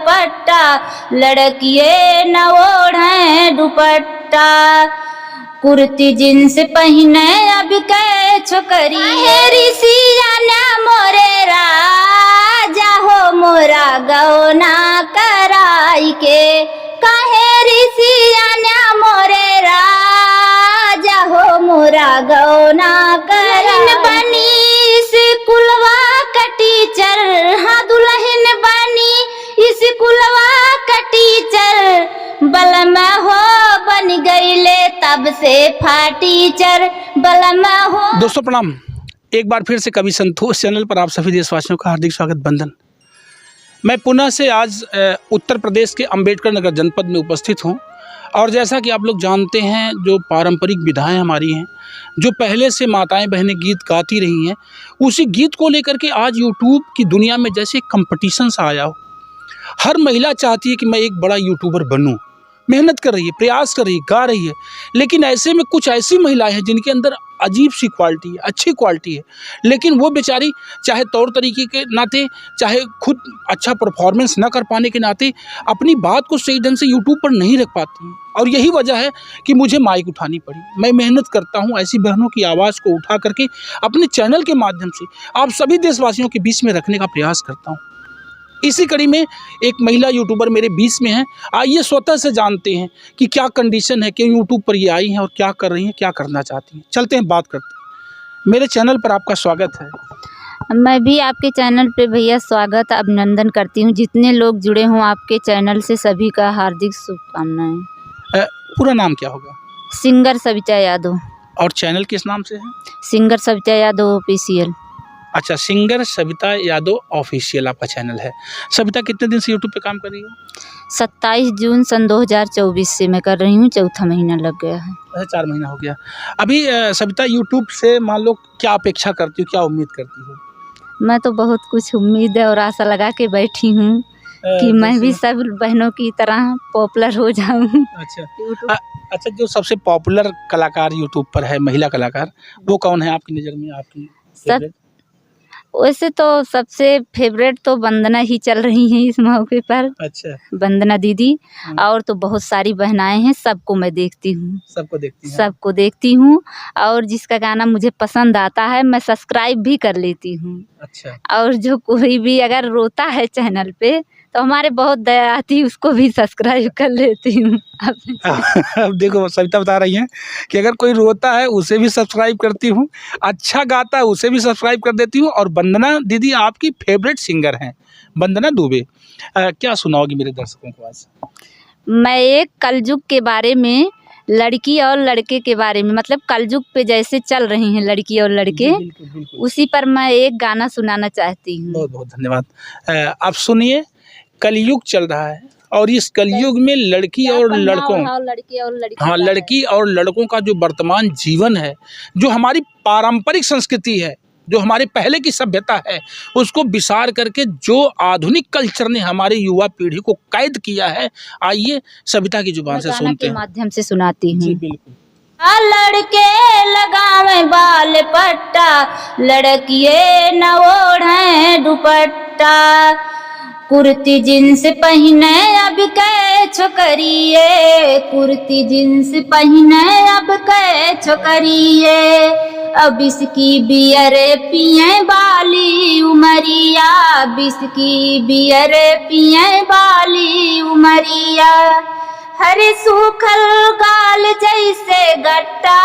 पट्टा, लड़किए न ओढ़े दुपट्टा। कुर्ती जींस पहने अब के छोकरी, ऋषिया न मोरे राजा हो मोरा गौना कराई के। काहे ऋषिया न मोरे राजा हो मोरा गौना कराई। बनी स्कूलवा का टीचर, हाँ दुल्हन बनी स्कूलवा का टीचर, बलमा हो बन गईले तब से फाटीचर, बलमा हो। दोस्तों प्रणाम, एक बार फिर से कवि संतोष चैनल पर आप सभी देशवासियों का हार्दिक स्वागत, वंदन। मैं पुनः से आज उत्तर प्रदेश के अंबेडकर नगर जनपद में उपस्थित हूं और जैसा कि आप लोग जानते हैं, जो पारंपरिक विधाएं हमारी हैं, जो पहले से माताएं बहनें गीत गाती रही हैं, उसी गीत को लेकर के आज यूट्यूब की दुनिया में जैसे कंपटीशन सा आया हो। हर महिला चाहती है कि मैं एक बड़ा यूट्यूबर बनूं, मेहनत कर रही है, प्रयास कर रही है, गा रही है, लेकिन ऐसे में कुछ ऐसी महिलाएं हैं जिनके अंदर अजीब सी क्वालिटी है, अच्छी क्वालिटी है, लेकिन वो बेचारी चाहे तौर तरीके के नाते, चाहे खुद अच्छा परफॉर्मेंस न कर पाने के नाते अपनी बात को सही ढंग से यूट्यूब पर नहीं रख पाती हैं। और यही वजह है कि मुझे माइक उठानी पड़ी। मैं मेहनत करता हूँ ऐसी बहनों की आवाज़ को उठा करके अपने चैनल के माध्यम से आप सभी देशवासियों के बीच में रखने का प्रयास करता हूँ। इसी कड़ी में एक महिला यूट्यूबर मेरे बीच में है। आइए स्वतः से जानते हैं कि क्या कंडीशन है, क्यों यूट्यूब पर ये आई हैं और क्या कर रही हैं, क्या करना चाहती हैं। चलते हैं, बात करते हैं। मेरे चैनल पर आपका स्वागत है। मैं भी आपके चैनल पे भैया स्वागत अभिनंदन करती हूँ। जितने लोग जुड़े हों आपके चैनल से सभी का हार्दिक शुभकामनाएं। पूरा नाम क्या होगा? सिंगर सविता यादव। और चैनल किस नाम से है? Singer Savita Yadav official. अच्छा, सिंगर सविता यादव ऑफिशियल आपका चैनल है। सविता कितने दिन से यूट्यूब पे काम कर रही हो? 27 जून सन 2024 से मैं कर रही हूँ, चौथा महीना लग गया है। अच्छा, 4 महीना हो गया। अभी सविता यूट्यूब से मान लो क्या अपेक्षा करती हो, क्या उम्मीद करती हो? मैं तो बहुत कुछ उम्मीद और आशा लगा के बैठी हूँ कि मैं भी सब बहनों की तरह पॉपुलर हो जाऊँ। अच्छा, अच्छा, जो सबसे पॉपुलर कलाकार यूट्यूब पर है, महिला कलाकार, वो कौन है आपकी नज़र में? आपकी सब वैसे तो सबसे फेवरेट तो वंदना ही चल रही हैं इस मौके पर। अच्छा, वंदना दीदी। और तो बहुत सारी बहनाएं हैं, सबको मैं देखती हूँ। सबको देखती हैं? सबको देखती हूँ और जिसका गाना मुझे पसंद आता है मैं सब्सक्राइब भी कर लेती हूँ। अच्छा। और जो कोई भी अगर रोता है चैनल पे तो हमारे बहुत दया आती, उसको भी सब्सक्राइब कर लेती हूँ। अब देखो, सविता बता रही हैं कि अगर कोई रोता है उसे भी सब्सक्राइब करती हूँ, अच्छा गाता है उसे भी सब्सक्राइब कर देती हूँ। और वंदना दीदी आपकी फेवरेट सिंगर हैं, वंदना दुबे। क्या सुनाओगी मेरे दर्शकों को आज? मैं एक कलयुग के बारे में, लड़की और लड़के के बारे में, मतलब कलयुग पे जैसे चल रही हैं लड़की और लड़के, बिल्कुल, बिल्कुल। उसी पर मैं एक गाना सुनाना चाहती हूँ। बहुत बहुत धन्यवाद। आप सुनिए, कलयुग चल रहा है और इस कलयुग में लड़की और लड़कों, लड़की और लड़कों का जो वर्तमान जीवन है, जो हमारी पारंपरिक संस्कृति है, जो हमारे पहले की सभ्यता है, उसको विसार करके जो आधुनिक कल्चर ने हमारी युवा पीढ़ी को कैद किया है, आइए सविता की जुबान से सुनते हैं, माध्यम से सुनाती हूँ। जी बिल्कुल। लड़के लगावे बाल पट्टा, लड़किए न ओढ़े दुपट्टा। कुर्ती जींस पहने अब के छोकरिए, कुर्ती जींस पहने अब के छोकरिए। अब इसकी बियर पिए बाली उमरिया, बिस्की बियर पिए बाली उमरिया। हरे सूखल गाल जैसे गट्टा,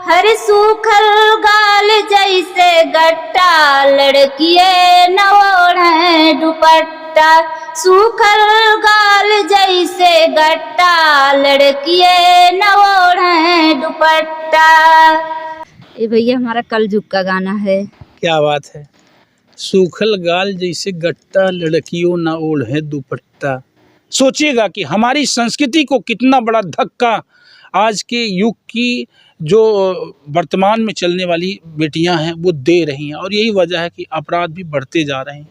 हर सूखल गाल जैसे गट्टा, लड़किए न ओढ़े दुपट्टा। सूखल गाल जैसे गट्टा, लड़किए न ओढ़े दुपट्टा। ये भैया हमारा कलयुग का गाना है। क्या बात है। सूखल गाल जैसे गट्टा, लड़कियों न ओढ़े दुपट्टा। सोचिएगा कि हमारी संस्कृति को कितना बड़ा धक्का आज के युग की जो वर्तमान में चलने वाली बेटियां हैं वो दे रही हैं। और यही वजह है कि अपराध भी बढ़ते जा रहे हैं।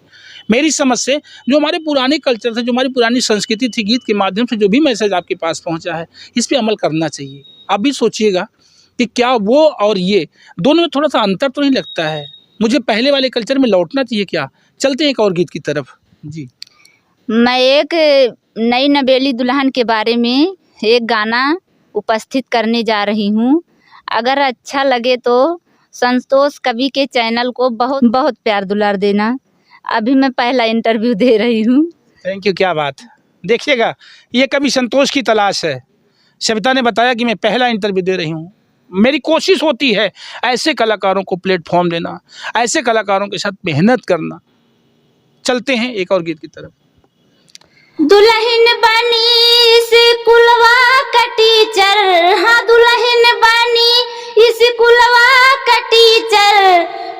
मेरी समझ से जो हमारे पुराने कल्चर थे, जो हमारी पुरानी संस्कृति थी, गीत के माध्यम से जो भी मैसेज आपके पास पहुंचा है, इस पे अमल करना चाहिए। आप भी सोचिएगा कि क्या वो और ये दोनों में थोड़ा सा अंतर तो नहीं लगता है? मुझे पहले वाले कल्चर में लौटना चाहिए क्या? चलते हैं एक और गीत की तरफ। जी। मैं एक नई नवेली दुल्हन के बारे में एक गाना उपस्थित करने जा रही हूँ। अगर अच्छा लगे तो संतोष कवि के चैनल को बहुत बहुत प्यार दुलार देना। अभी मैं पहला इंटरव्यू दे रही हूँ। थैंक यू, क्या बात। देखिएगा, ये कवि संतोष की तलाश है। सविता ने बताया कि मैं पहला इंटरव्यू दे रही हूँ। मेरी कोशिश होती है ऐसे कलाकारों को प्लेटफॉर्म देना, ऐसे कलाकारों के साथ मेहनत करना। चलते हैं एक और गीत की तरफ। दुल्हन बनी स्कूलवा का टीचर, हाँ दुल्हन बनी स्कूलवा का टीचर,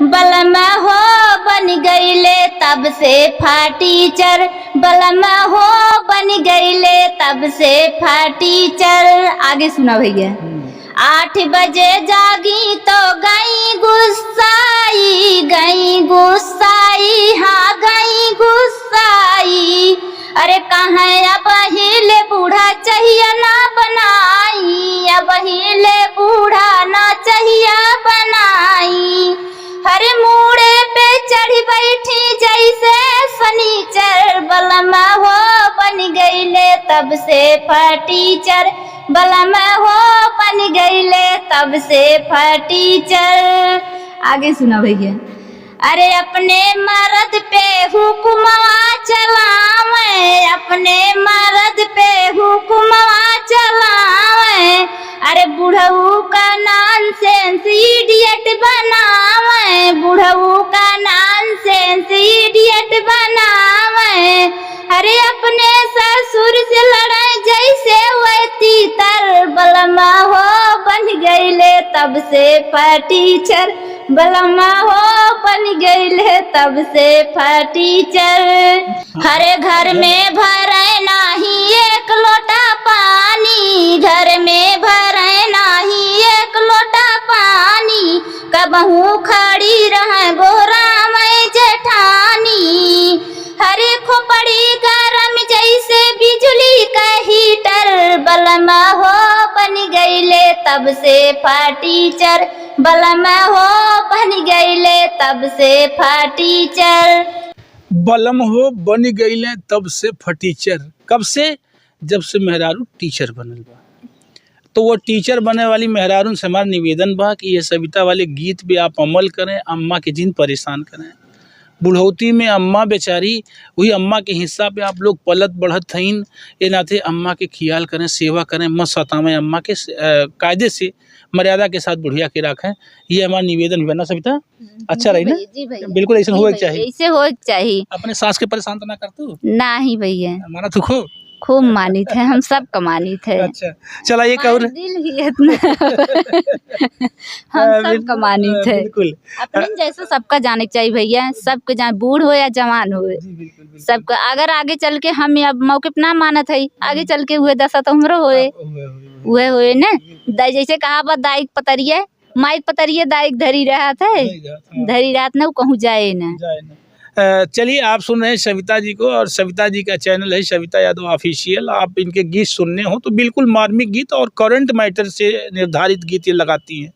बलमा हो बन गईले तब से टीचर, बलमा हो बन गईले तब से टीचर। आगे सुना भैया। 8 बजे जागी तो गई गुस्साई, हाँ गई गुस्साई। अरे कहाँ अब हिले बूढ़ा चाहिए ना बनाई, अब हिले बूढ़ा ना चाहिए बनाई। हरे मूड़े पे चढ़ी बैठी जैसे सनीचर, बलमा हो बन गईले तब से टीचर, बलमा हो बन गईले तब से टीचर। आगे सुना भैया। अरे अपने मर्द पे हुक्मवा चलावे, अपने मर्द पे हुक्मवा चलावे। अरे बुढ़ऊ का नॉनसेंस इडियट बनावे, बुढ़ऊ का नॉनसेंस इडियट बनावे। अरे अपने ससुर से लड़ाई जैसे वह तीतर, बलमा हो बन गईले तब से टीचर, बलमा हो बन गईले तब से टीचर। हरे घर में भरे नाही एक लोटा पानी, घर में भरे नाही एक लोटा पानी। कबहू खड़ी रहे गोरा मैं जेठानी, हरे खोपड़ी गरम जैसे बिजली का हीटर, बलमा हो बन गईले तब से टीचर, बलमा हो बन गईले तब से टीचर। बलम हो बन गईले तब से फटीचर। कब से? जब से मेहरारू टीचर बनल बा। तो वो टीचर बने वाली मेहरारू से हमारा निवेदन बा कि ये सविता वाले गीत पे आप अमल करें, अम्मा के जिन परेशान करें। बुढ़ौती में अम्मा बेचारी, वही अम्मा के हिस्सा पे आप लोग पलत बढ़त हईन, ये नाते अम्मा के ख्याल करें, सेवा करें, मत सतावें अम्मा के, कायदे से मर्यादा के साथ बुढ़िया के रखें। ये हमारा निवेदन है ना सविता? अच्छा रही ना? जी भैया, बिल्कुल ऐसा हो चाहिए, ऐसे हो चाहिए। अपने सास के परेशान तो ना करतू? ना ही भैया, हमारा तो खूब मानित है, हम सब का मानित है। अच्छा चला एक और दिल ही इतना हम सब का मानित है। बिल्कुल अपने जैसा सबका जाने चाहिए भैया, सबके जाने, बूढ़ हो या जवान हो, सबका। अगर आगे चल के हम अब मौके पे ना मानत है, आगे चल के हुए दशा तो हमरो हुए ना। जैसे कहा दाइक पतरिया माइक पतरिया दाइक धरी रहा था, धरी रात ना कहूँ जाए ना। चलिए, आप सुन रहे हैं सविता जी को, और सविता जी का चैनल है सविता यादव ऑफिशियल। आप इनके गीत सुनने हो तो बिल्कुल मार्मिक गीत और करंट मैटर से निर्धारित गीत ये लगाती हैं,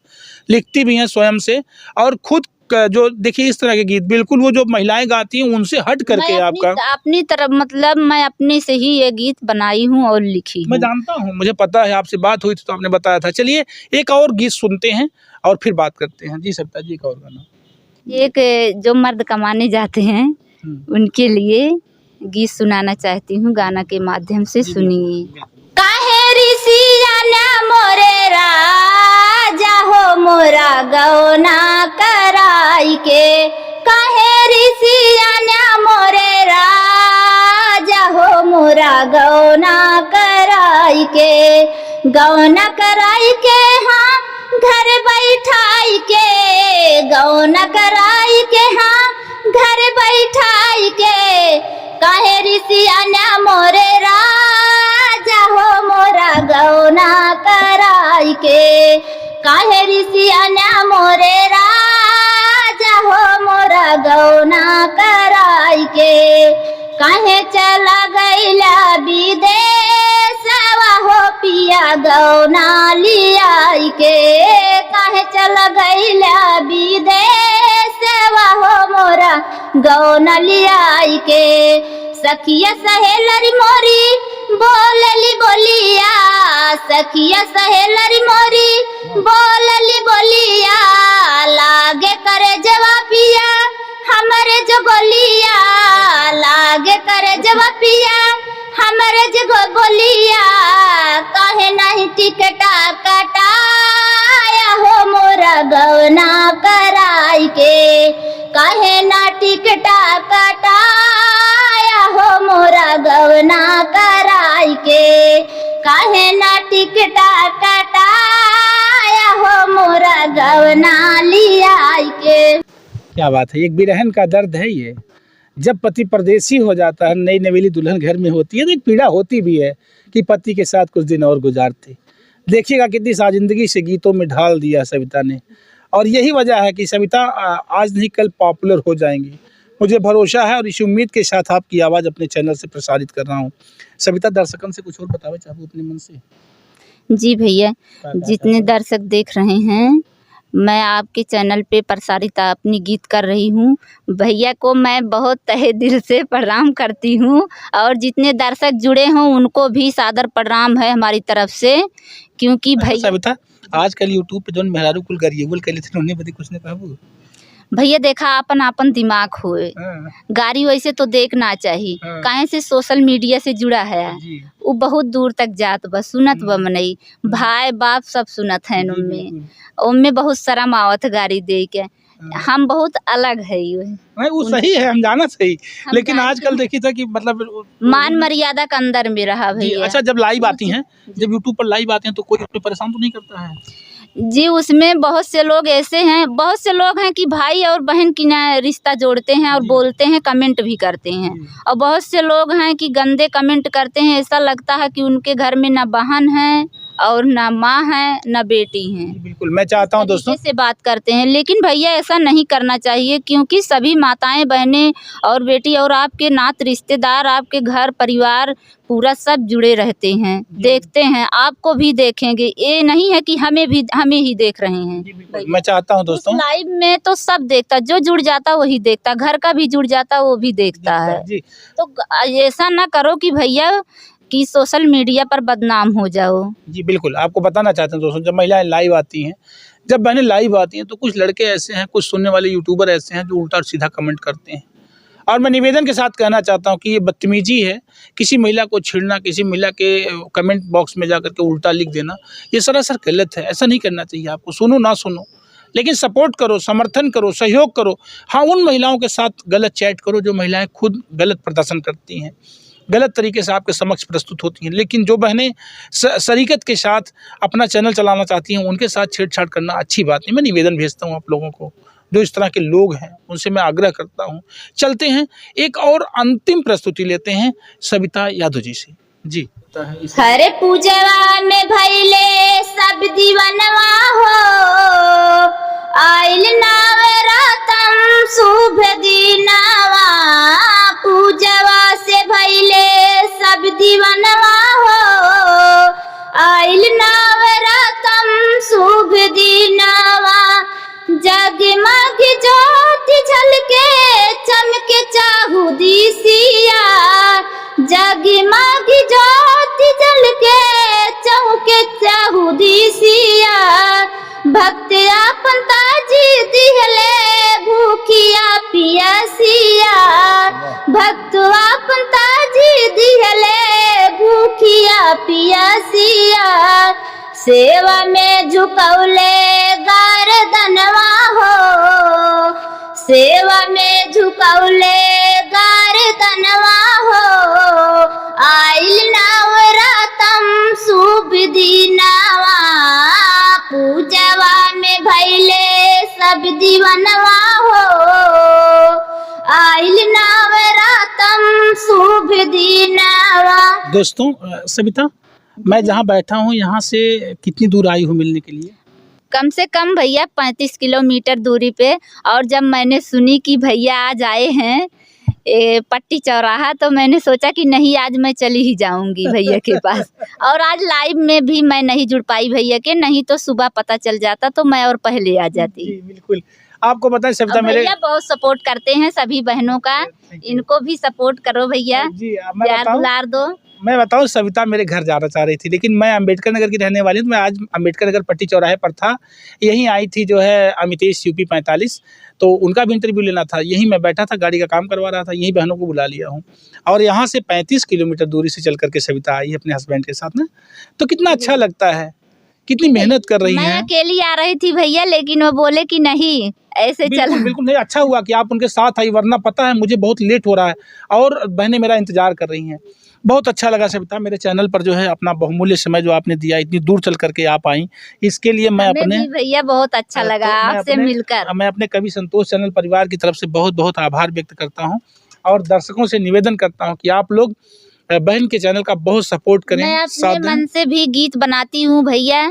लिखती भी हैं स्वयं से, और खुद जो देखिए इस तरह के गीत बिल्कुल वो जो महिलाएं गाती हैं उनसे हट करके आपका अपनी तरफ, मतलब मैं अपने से ही ये गीत बनाई हूँ और लिखी। मैं जानता हूँ, मुझे पता है, आपसे बात हुई थी तो आपने बताया था। चलिए एक और गीत सुनते हैं और फिर बात करते हैं। जी सविता जी, एक और गाना। एक जो मर्द कमाने जाते हैं उनके लिए गीत सुनाना चाहती हूँ, गाना के माध्यम से सुनिए। काहे ऋषिया मोरे राजा हो मोरा गौना कराई के, काहे ऋषिया मोरे राजा हो मोरा गौना कराई के, गौना कराई के हाँ घर बैठाई के, गौना कराई के हाँ घर बैठाई के, काहे ऋषिया मोरे राजा हो मोरा गौना कराई के, काहे ऋषिया मोरे राजा हो मोरा गौना कराई के, काहे चला गईला विदेशवा हो पिया गौना लियाई के, काहे चला गईला विदेशवा हो मोरा गौना लियाई के, सखिया सहेलरी मोरी बोलली बोलिया, सखिया सहेलरी मोरी बोलली बोलिया, लागे करे जवाबिया हमरे जो गोलिया, लागे करे जवाबिया हमरे जो बोलिया, कहे नहीं टिकटा कटाया हो मोरा गवना कराई के, कहे ना टिकटा कटाया हो मोरा गवना कराई के, कहे ना टिकटा कटाया हो मोरा गवना लियाई के। क्या बात है, एक बिरहन का दर्द है ये। जब पति परदेसी हो जाता है, नई नवेली दुल्हन घर में होती है तो एक पीड़ा होती भी है कि पति के साथ कुछ दिन और गुजारते। देखिएगा कितनी साजिंदगी से गीतों में ढाल दिया सविता ने, और यही वजह है कि सविता आज नहीं कल पॉपुलर हो जाएंगी। मुझे भरोसा है और इस उम्मीद के साथ आपकी आवाज़ अपने चैनल से प्रसारित कर रहा हूँ। सविता, दर्शकों से कुछ और बतावे चाहूँ अपने मन से? जी भैया, जितने दर्शक देख रहे हैं, मैं आपके चैनल पे प्रसारित अपनी गीत कर रही हूँ। भैया को मैं बहुत तहे दिल से प्रणाम करती हूँ, और जितने दर्शक जुड़े हों उनको भी सादर प्रणाम है हमारी तरफ से, क्योंकि भैया सविता आजकल यूट्यूब पे जोन मेहरारू कुल गरिएबल कैले थे उन्हें बदी कुछ ने कहबू? भैया देखा अपन आपन दिमाग होए, गाड़ी वैसे तो देखना चाहिए, काहे से सोशल मीडिया से जुड़ा है, वो बहुत दूर तक जात बस सुनत बमनई भाई बाप सब सुनत है उनमें बहुत शर्म आवत गाड़ी दे के। हम बहुत अलग है नहीं, वो सही है, हम जाना सही, लेकिन आजकल देखी था कि मतलब मान मर्यादा के अंदर में रहा भैया। अच्छा, जब लाइव आती हैं, जब यूट्यूब पर लाइव आते हैं तो कोई उसमें परेशान तो नहीं करता है? जी, उसमें बहुत से लोग ऐसे हैं, बहुत से लोग हैं कि भाई और बहन की ना रिश्ता जोड़ते हैं और बोलते हैं, कमेंट भी करते हैं, और बहुत से लोग हैं कि गंदे कमेंट करते हैं। ऐसा लगता है कि उनके घर में ना बहन है और ना माँ है ना बेटी है। बिल्कुल, मैं चाहता हूँ दोस्तों से बात करते हैं, लेकिन भैया ऐसा नहीं करना चाहिए, क्योंकि सभी माताएं बहनें और बेटी और आपके नात रिश्तेदार, आपके घर परिवार पूरा सब जुड़े रहते हैं, देखते हैं, आपको भी देखेंगे। ये नहीं है कि हमें ही देख रहे हैं। मैं चाहता हूँ दोस्तों, लाइव में तो सब देखता, जो जुड़ जाता वही देखता, घर का भी जुड़ जाता वो भी देखता है। तो ऐसा ना करो कि भैया कि सोशल मीडिया पर बदनाम हो जाओ। जी बिल्कुल, आपको बताना चाहते हैं दोस्तों, जब महिलाएं लाइव आती हैं, जब बहनें लाइव आती हैं, तो कुछ लड़के ऐसे हैं, कुछ सुनने वाले यूट्यूबर ऐसे हैं जो उल्टा सीधा कमेंट करते हैं। और मैं निवेदन के साथ कहना चाहता हूं कि ये बदतमीजी है, किसी महिला को छेड़ना, किसी महिला के कमेंट बॉक्स में जाकर के उल्टा लिख देना, ये सरासर गलत है। ऐसा नहीं करना चाहिए आपको। सुनो ना सुनो, लेकिन सपोर्ट करो, समर्थन करो, सहयोग करो। हाँ, उन महिलाओं के साथ गलत चैट करो जो महिलाएं खुद गलत प्रदर्शन करती हैं, गलत तरीके से आपके समक्ष प्रस्तुत होती हैं। लेकिन जो बहनें शरीकत के साथ अपना चैनल चलाना चाहती हैं, उनके साथ छेड़छाड़ करना अच्छी बात नहीं। मैं निवेदन भेजता हूं आप लोगों को, जो इस तरह के लोग हैं उनसे मैं आग्रह करता हूं। चलते हैं, एक और अंतिम प्रस्तुति लेते हैं सविता यादव जी से। जी, हरे पूजवा में भइले सब दीवनवा हो, आइल नवरातम शुभ दिनवा, पूजवा से भइले सब दीवनवा हो, आइल नवरातम शुभ दिनवा, जगमग ज्योति झलके चमके चाहू दिसिया, जगमग ज्योति जलके चमके चाहू दिसिया, भक्त आपन ताजी दिहले भूखिया पियसिया, भक्त आपन ताजी दिहले भूखिया पियसिया, सेवा में झुकौले गर्दनवा हो, सेवा में झुकौले गर्दनवा हो, आइल नवरातम शुभ दिनवा, पूजवा में भइले सब दीवनवा हो, आइल नवरातम शुभ दिनवा। दोस्तों, सविता, मैं जहाँ बैठा हूँ यहाँ से कितनी दूर आई हूँ मिलने के लिए? कम से कम भैया 35 किलोमीटर दूरी पे। और जब मैंने सुनी कि भैया आज आए हैं पट्टी चौराहा, तो मैंने सोचा कि नहीं, आज मैं चली ही जाऊंगी भैया के पास। और आज लाइव में भी मैं नहीं जुड़ पाई भैया के, नहीं तो सुबह पता चल जाता तो मैं और पहले आ जाती। बिल्कुल, आपको बताएं सविता, मेरे भैया बहुत सपोर्ट करते हैं सभी बहनों का, इनको भी सपोर्ट करो भैया, जी प्यार दुलार दो। मैं बताऊं, सविता मेरे घर जाना चाह रही थी, लेकिन मैं अंबेडकर नगर की रहने वाली हूँ। मैं आज अंबेडकर नगर पट्टी चौराहे पर था, यहीं आई थी जो है अमितेश यूपी 45, तो उनका भी इंटरव्यू लेना था। यहीं मैं बैठा था, गाड़ी का काम करवा रहा था, यहीं बहनों को बुला लिया हूँ। और यहाँ से 35 किलोमीटर दूरी से चल करके सविता आई है अपने हस्बैंड के साथ में। तो कितना अच्छा लगता है, कितनी मेहनत कर रही मैं हैं। अकेली आ रही थी भैया, लेकिन वो बोले कि नहीं ऐसे चल। बिल्कुल बिल्कुल नहीं, अच्छा हुआ कि आप उनके साथ आई, वरना पता है मुझे बहुत लेट हो रहा है और बहनें मेरा इंतजार कर रही हैं। बहुत अच्छा लगा सविता, मेरे चैनल पर जो है अपना बहुमूल्य समय जो आपने दिया, इतनी दूर चल करके आप आई, इसके लिए मैं हमें अपने भी भैया बहुत अच्छा लगा आपसे मिलकर। मैं अपने कवि संतोष चैनल परिवार की तरफ से बहुत बहुत आभार व्यक्त करता हूँ और दर्शकों से निवेदन करता हूँ कि आप लोग बहन के चैनल का बहुत सपोर्ट करें, मैं अपने मन से भी गीत बनाती हूँ भैया,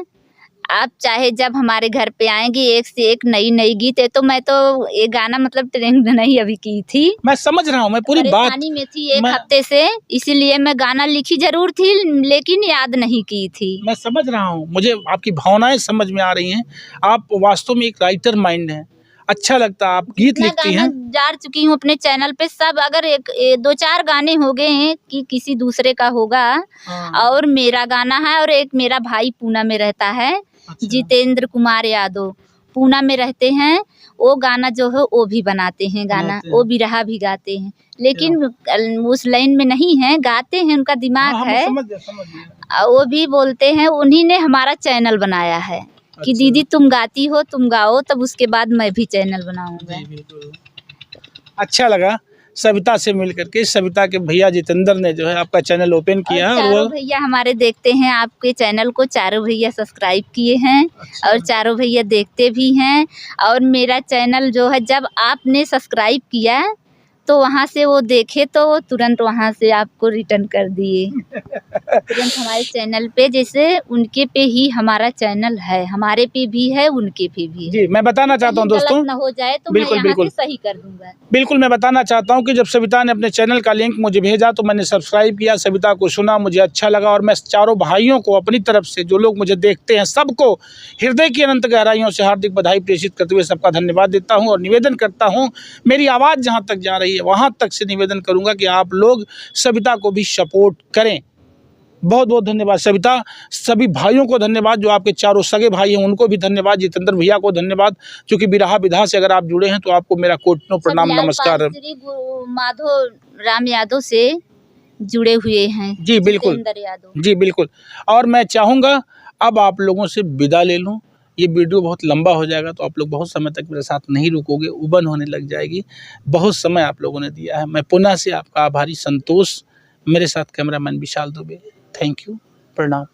आप चाहे जब हमारे घर पे आएंगे एक से एक नई नई गीत है। तो मैं तो ये गाना मतलब ट्रेंड नहीं अभी की थी, मैं समझ रहा हूँ, मैं पूरी बात परेशानी में थी एक हफ्ते से, इसीलिए मैं गाना लिखी जरूर थी लेकिन याद नहीं की थी। मैं समझ रहा हूँ, मुझे आपकी भावनाएं समझ में आ रही हैं। आप वास्तव में एक राइटर माइंड हैं, अच्छा लगता है, आप गीत लिखती हैं। जा चुकी हूँ अपने चैनल पे सब, अगर एक 2-4 गाने हो गए हैं कि किसी दूसरे का होगा, और मेरा गाना है, और एक मेरा भाई पूना में रहता है, अच्छा। जितेंद्र कुमार यादव पूना में रहते हैं, वो गाना जो है वो भी बनाते हैं गाना, वो बिरहा भी गाते हैं, लेकिन उस लाइन में नहीं है, गाते हैं, उनका दिमाग है। समझ गया। वो भी बोलते हैं, उन्हीं ने हमारा चैनल बनाया है कि दीदी तुम गाती हो, तुम गाओ, तब उसके बाद मैं भी चैनल बनाऊंगा। अच्छा लगा सविता से मिल करके। सविता के भैया जितेंद्र ने जो है आपका चैनल ओपन किया है, चारों भैया हमारे देखते हैं आपके चैनल को, चारों भैया सब्सक्राइब किए हैं। अच्छा। और चारों भैया देखते भी हैं, और मेरा चैनल जो है जब आपने सब्सक्राइब किया तो वहाँ से वो देखे तो वो तुरंत वहाँ से आपको रिटर्न कर दिए तुरंत हमारे चैनल पे, जैसे उनके पे ही हमारा चैनल है, हमारे पे भी है, उनके पे भी है। जी, मैं बताना चाहता हूँ दोस्तों, ना हो जाए तो बिल्कुल, मैं यहाँ से सही कर दूंगा। बिल्कुल मैं बताना चाहता हूँ कि जब सविता ने अपने चैनल का लिंक मुझे भेजा तो मैंने सब्सक्राइब किया, सविता को सुना, मुझे अच्छा लगा। और मैं चारों भाइयों को अपनी तरफ से, जो लोग मुझे देखते हैं, सबको हृदय की अनंत गहराइयों से हार्दिक बधाई प्रेषित करते हुए सबका धन्यवाद देता हूँ और निवेदन करता हूँ, मेरी आवाज़ जहाँ तक जा रही है वहाँ तक से निवेदन करूँगा कि आप लोग सविता को भी सपोर्ट करें। बहुत बहुत धन्यवाद सविता, सभी भाइयों को धन्यवाद, जो आपके चारों सगे भाई हैं उनको भी धन्यवाद, जितेंद्र भैया को धन्यवाद, क्योंकि बिरहा विधा से अगर आप जुड़े हैं तो आपको मेरा कोटनो प्रणाम नमस्कार। श्री माधव राम यादव से जुड़े हुए हैं। जी बिल्कुल, जी बिल्कुल। और मैं चाहूँगा अब आप लोगों से विदा ले लूँ, ये वीडियो बहुत लंबा हो जाएगा तो आप लोग बहुत समय तक मेरे साथ नहीं रुकोगे, उबन होने लग जाएगी। बहुत समय आप लोगों ने दिया है, मैं पुनः से आपका आभारी संतोष, मेरे साथ cameraman Vishal Dubey. Thank you, प्रणाम।